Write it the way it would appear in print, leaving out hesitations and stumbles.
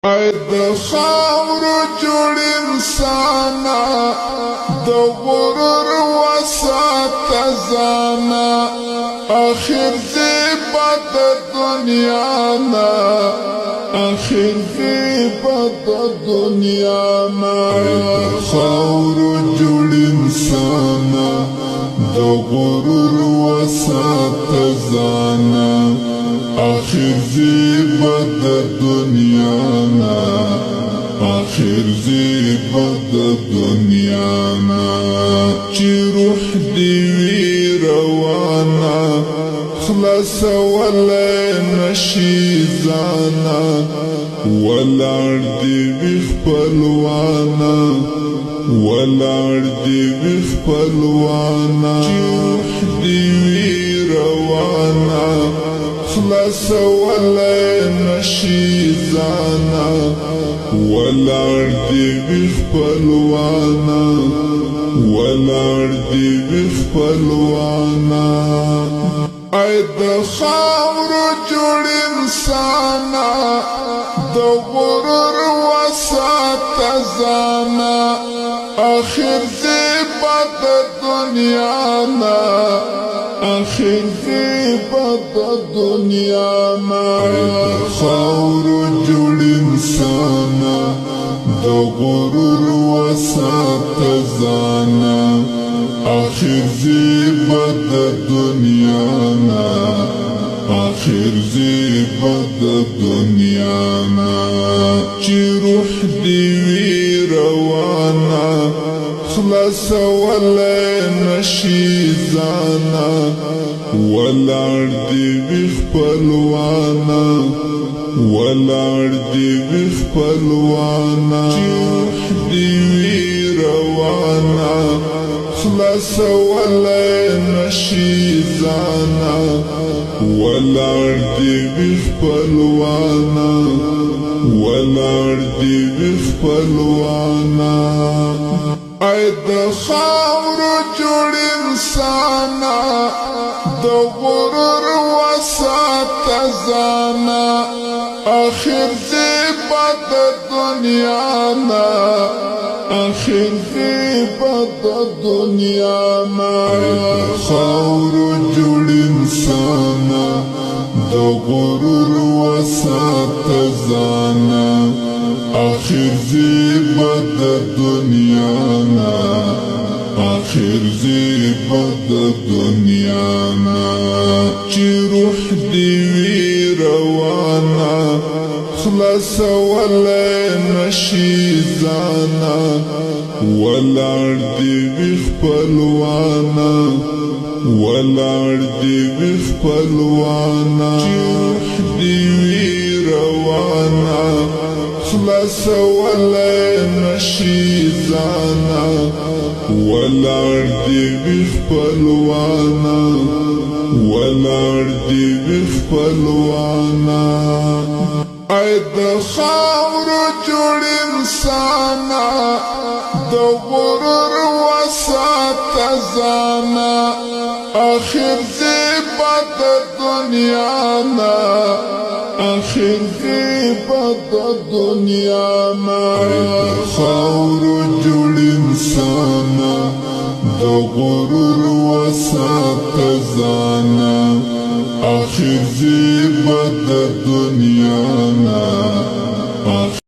د خاورو جوړ انسانا د غرور وساته ځانا اخر زیبا د دنیا نا اخر زیبا د دنیا نا د خاورو جوړ انسانا د غرور وساته ځانا آخر زیبا د دنیا نا آخر زیبا د دنیا نا چی روح دی وی روانا خلاص ولی نشی زانا ولار دی وی خپلوانا ولار دی وی خپلوانا چی روح دی وی روانا خلاص ولی نشی زانا ولار دی وی خپلوانا ولار دی وی خپلوانا ای د خاورو جوړ انسانا د غرور وساته ځانا آخر زیبا د دنیا نا آخر زیبا د دنیا نا د خاورو جوړ انسانا د غرور وساته ځانا آخر زیبا د دنیا نا آخر زیبا د دنیا نا چی روح دی وی روانا خلاص ولی نشی زانا ولار دی وی خپلوانا ولار دی وی خپلوانا چی روح دی وی روانا خلاص ولی نشی زانا ولار دی وی خپلوانا ولار دی وی خپلوانا ای د خاورو جوړ انسانا د غرور وساته ځانا آخر زیبا د دنیا نا آخر زیبا د دنیا نا د خاورو جوړ انسانا د غرور وساته ځانا آخر زیبا د دنیا نا آخر زیبا د دنیا نا چی روح دی وی روانا خلاص ولی نشی زانا ولار دی وی خپلوانا ولار دی وی خپلوانا چی روح دی وی روانا خلاص ولی نشی زانا ولار دی وی خپلوانا ولار دی وی خپلوانا ای د خاورو جوړ انسانا د غرور وساته ځانا آخر زیبا د دنیا نا آخر زیبا د دنیا نا د خاورو جوړ انسانا د غرور وساته ځانا آخر زیبا د دنیا نا